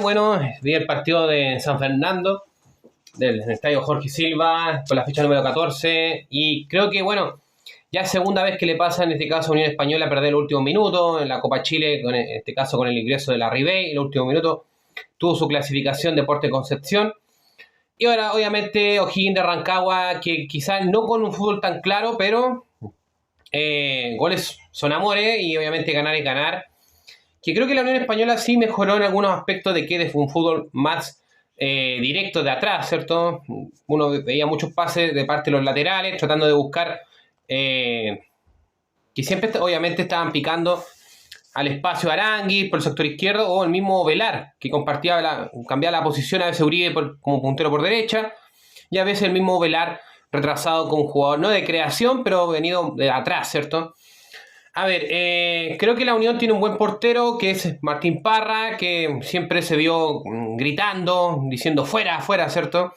Bueno, vi el partido de San Fernando, del estadio Jorge Silva, con la fecha número 14, y creo que, bueno, ya es segunda vez que le pasa en este caso a Unión Española a perder el último minuto, en la Copa Chile, en este caso con el ingreso de la Ribey, el último minuto tuvo su clasificación Deportes Concepción, y ahora obviamente O'Higgins de Rancagua, que quizás no con un fútbol tan claro, pero goles son amores, y obviamente ganar es ganar, que creo que la Unión Española sí mejoró en algunos aspectos de que fue un fútbol más directo de atrás, ¿cierto? Uno veía muchos pases de parte de los laterales, tratando de buscar, que siempre obviamente estaban picando al espacio Arangui por el sector izquierdo, o el mismo Velar, que cambiaba la posición, a veces Uribe como puntero por derecha, y a veces el mismo Velar retrasado con un jugador, no de creación, pero venido de atrás, ¿cierto? A ver, creo que la Unión tiene un buen portero, que es Martín Parra, que siempre se vio gritando, diciendo fuera, fuera, ¿cierto?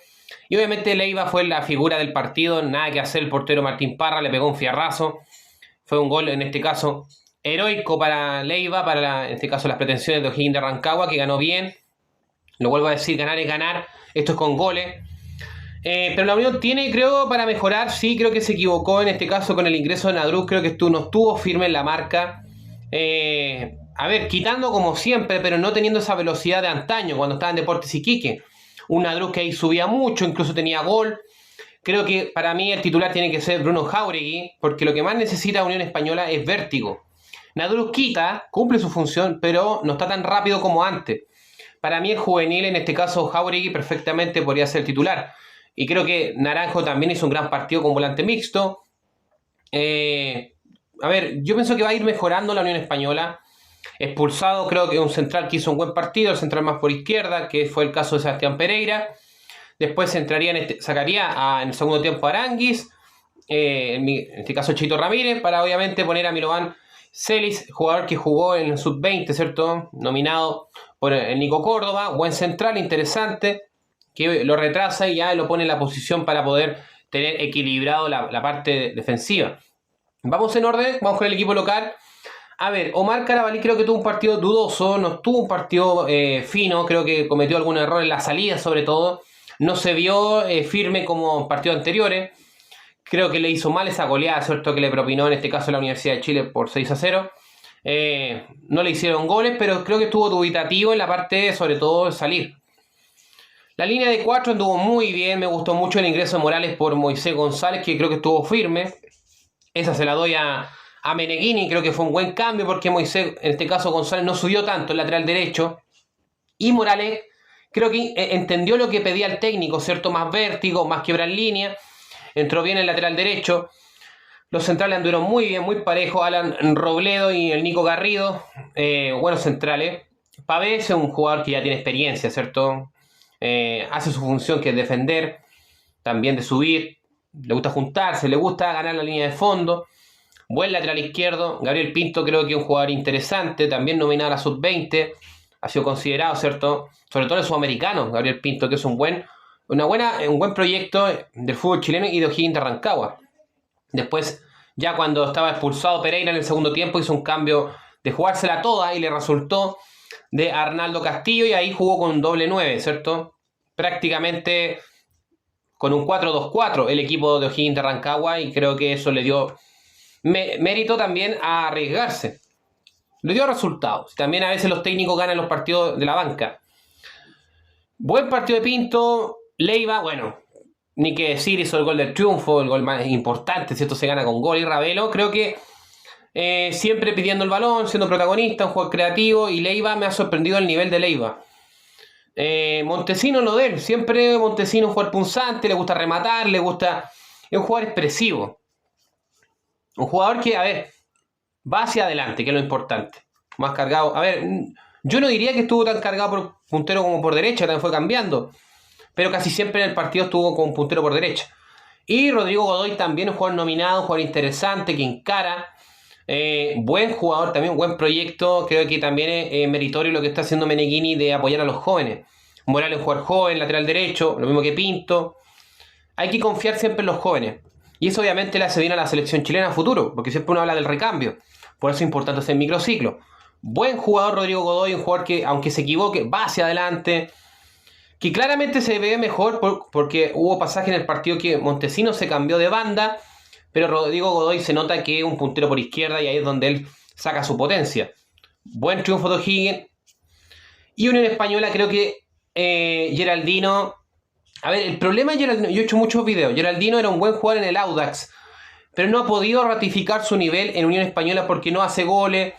Y obviamente Leiva fue la figura del partido, nada que hacer el portero Martín Parra, le pegó un fierrazo. Fue un gol, en este caso, heroico para Leiva, en este caso las pretensiones de O'Higgins de Rancagua, que ganó bien. Lo vuelvo a decir, ganar es ganar, esto es con goles. Pero la Unión tiene, creo, para mejorar. Sí, creo que se equivocó en este caso con el ingreso de Nadruz. Creo que no estuvo firme en la marca. A ver, quitando como siempre, pero no teniendo esa velocidad de antaño cuando estaba en Deportes Iquique. Un Nadruz que ahí subía mucho, incluso tenía gol. Creo que para mí el titular tiene que ser Bruno Jáuregui, porque lo que más necesita Unión Española es vértigo. Nadruz quita, cumple su función, pero no está tan rápido como antes. Para mí el juvenil, en este caso Jáuregui, perfectamente podría ser el titular. Y creo que Naranjo también hizo un gran partido con volante mixto. A ver, yo pienso que va a ir mejorando la Unión Española. Expulsado, creo que un central que hizo un buen partido, el central más por izquierda, que fue el caso de Sebastián Pereira. Después sacaría en el segundo tiempo a Aranguis, en este caso Chito Ramírez, para obviamente poner a Mirovan Celis, jugador que jugó en el sub-20, ¿cierto? Nominado por el Nico Córdoba, buen central, interesante, que lo retrasa y ya lo pone en la posición para poder tener equilibrado la parte defensiva. Vamos en orden, vamos con el equipo local. A ver, Omar Carabalí creo que tuvo un partido dudoso, no tuvo un partido fino, creo que cometió algún error en la salida sobre todo. No se vio firme como en partidos anteriores. Creo que le hizo mal esa goleada, ¿cierto? Que le propinó en este caso la Universidad de Chile por 6-0. No le hicieron goles, pero creo que estuvo dubitativo en la parte, sobre todo, de salir. La línea de 4 anduvo muy bien, me gustó mucho el ingreso de Morales por Moisés González, que creo que estuvo firme. Esa se la doy a Meneghini, creo que fue un buen cambio porque Moisés, en este caso González, no subió tanto el lateral derecho. Y Morales creo que entendió lo que pedía el técnico, ¿cierto? Más vértigo, más quebrar línea. Entró bien el lateral derecho. Los centrales anduvieron muy bien, muy parejos. Alan Robledo y el Nico Garrido, buenos centrales. Pavés es un jugador que ya tiene experiencia, ¿cierto? Hace su función, que es defender, también de subir. Le gusta juntarse, le gusta ganar la línea de fondo. Buen lateral izquierdo. Gabriel Pinto creo que es un jugador interesante, también nominado a la sub-20. Ha sido considerado, ¿cierto? Sobre todo el sudamericano, Gabriel Pinto, que es un buen proyecto del fútbol chileno y de O'Higgins de Rancagua. Después, ya cuando estaba expulsado Pereira en el segundo tiempo, hizo un cambio de jugársela toda y le resultó de Arnaldo Castillo, y ahí jugó con un doble 9, ¿cierto? Prácticamente con un 4-2-4 el equipo de O'Higgins de Rancagua, y creo que eso le dio mérito también a arriesgarse. Le dio resultados. También a veces los técnicos ganan los partidos de la banca. Buen partido de Pinto. Leiva, bueno, ni que decir, hizo el gol del triunfo, el gol más importante, ¿cierto? Se gana con gol. Y Ravelo, creo que siempre pidiendo el balón, siendo protagonista, un jugador creativo. Y Leiva, me ha sorprendido el nivel de Leiva. Montesino, lo de él. Siempre Montesino, un jugador punzante, le gusta rematar, es un jugador expresivo. Un jugador que, a ver, va hacia adelante, que es lo importante. Más cargado. A ver, yo no diría que estuvo tan cargado por puntero como por derecha, también fue cambiando. Pero casi siempre en el partido estuvo con puntero por derecha. Y Rodrigo Godoy también, un jugador nominado, un jugador interesante, que encara. Buen jugador, también buen proyecto. Creo que también es meritorio lo que está haciendo Meneghini de apoyar a los jóvenes. Morales, un jugador joven, lateral derecho, lo mismo que Pinto. Hay que confiar siempre en los jóvenes. Y eso obviamente le hace bien a la selección chilena a futuro, porque siempre uno habla del recambio. Por eso es importante hacer microciclo. Buen jugador Rodrigo Godoy, un jugador que, aunque se equivoque, va hacia adelante. Que claramente se ve mejor porque hubo pasaje en el partido que Montesinos se cambió de banda, pero Rodrigo Godoy se nota que es un puntero por izquierda y ahí es donde él saca su potencia. Buen triunfo de O'Higgins. Y Unión Española, creo que Geraldino... A ver, el problema de Geraldino, yo he hecho muchos videos, Geraldino era un buen jugador en el Audax, pero no ha podido ratificar su nivel en Unión Española porque no hace goles,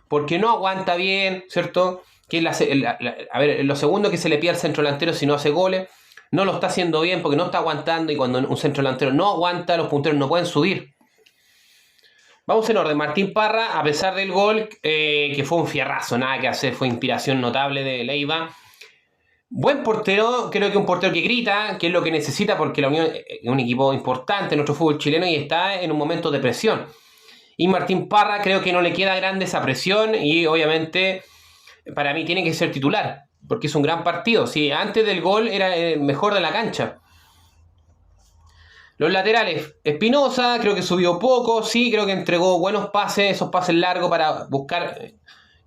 porque no aguanta bien, ¿cierto? Que a ver, lo segundo que se le pide al centro delantero si no hace goles, no lo está haciendo bien porque no está aguantando, y cuando un centro delantero no aguanta, los punteros no pueden subir. Vamos en orden. Martín Parra, a pesar del gol, que fue un fierrazo, nada que hacer, fue inspiración notable de Leiva. Buen portero, creo que un portero que grita, que es lo que necesita porque la Unión es un equipo importante en nuestro fútbol chileno y está en un momento de presión. Y Martín Parra creo que no le queda grande esa presión y obviamente para mí tiene que ser titular porque es un gran partido. Sí, antes del gol era el mejor de la cancha. Los laterales, Espinosa, creo que subió poco, sí, creo que entregó buenos pases, esos pases largos para buscar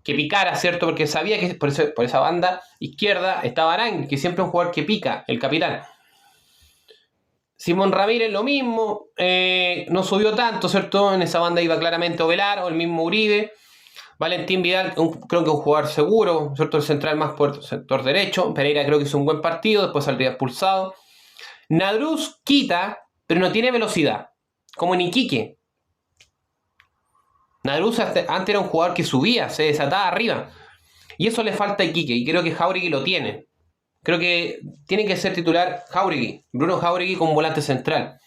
que picara, ¿cierto? Porque sabía que por esa banda izquierda estaba Arán, que siempre es un jugador que pica, el capitán. Simón Ramírez lo mismo, no subió tanto, ¿cierto? En esa banda iba claramente Ovelar o el mismo Uribe. Valentín Vidal, creo que un jugador seguro, ¿cierto? El central más por sector derecho. Pereira creo que hizo un buen partido, después saldría expulsado. Nadruz quita, pero no tiene velocidad, como en Iquique. Nadruz antes era un jugador que subía, se desataba arriba. Y eso le falta a Iquique, y creo que Jáuregui lo tiene. Creo que tiene que ser titular Jáuregui, Bruno Jáuregui como volante central.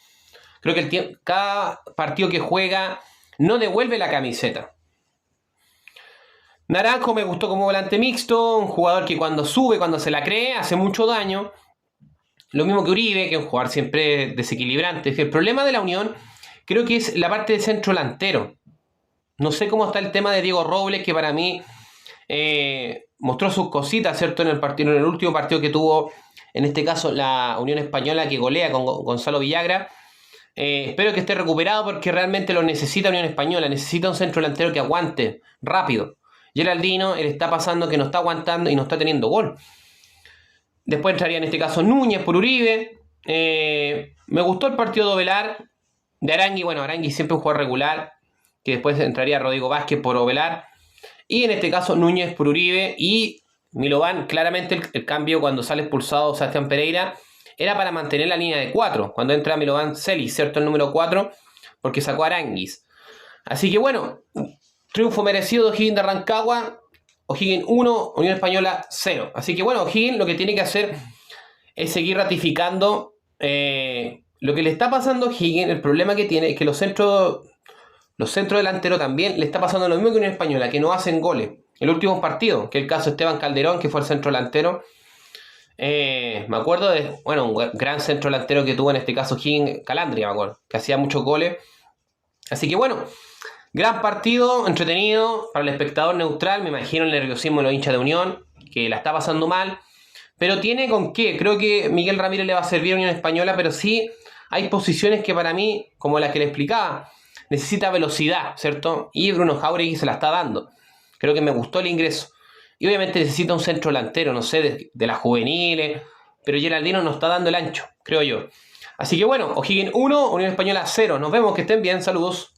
Creo que cada partido que juega no devuelve la camiseta. Naranjo me gustó como volante mixto, un jugador que cuando sube, cuando se la cree, hace mucho daño. Lo mismo que Uribe, que es un jugador siempre desequilibrante. El problema de la Unión creo que es la parte de centro delantero. No sé cómo está el tema de Diego Robles, que para mí mostró sus cositas, ¿cierto? En el último partido que tuvo, en este caso la Unión Española, que golea con Gonzalo Villagra. Espero que esté recuperado porque realmente lo necesita Unión Española. Necesita un centro delantero que aguante rápido. Geraldino, él está pasando que no está aguantando y no está teniendo gol. Después entraría en este caso Núñez por Uribe. Me gustó el partido de Ovelar. De Arangui, bueno, Arangui siempre un jugador regular. Que después entraría Rodrigo Vázquez por Ovelar. Y en este caso Núñez por Uribe. Y Milovan, claramente el cambio cuando sale expulsado Sebastián Pereira era para mantener la línea de 4. Cuando entra Milovan Celis, ¿cierto? El número 4. Porque sacó a Aranguis. Así que bueno, triunfo merecido de O'Higgins de Rancagua. O'Higgins 1, Unión Española 0. Así que bueno, O'Higgins lo que tiene que hacer es seguir ratificando lo que le está pasando a O'Higgins. El problema que tiene es que los centros delanteros también le está pasando lo mismo que Unión Española, que no hacen goles. El último partido, que es el caso de Esteban Calderón, que fue el centro delantero. Me acuerdo de, bueno, un gran centro delantero que tuvo en este caso O'Higgins, Calandria, me acuerdo, que hacía muchos goles. Así que bueno, gran partido, entretenido para el espectador neutral. Me imagino el nerviosismo de los hinchas de Unión, que la está pasando mal. Pero tiene con qué. Creo que Miguel Ramírez le va a servir a Unión Española, pero sí hay posiciones que para mí, como las que le explicaba, necesita velocidad, ¿cierto? Y Bruno Jáuregui se la está dando. Creo que me gustó el ingreso. Y obviamente necesita un centro delantero, no sé, de las juveniles. Pero Geraldino nos está dando el ancho, creo yo. Así que bueno, O'Higgins 1, Unión Española 0. Nos vemos, que estén bien, saludos.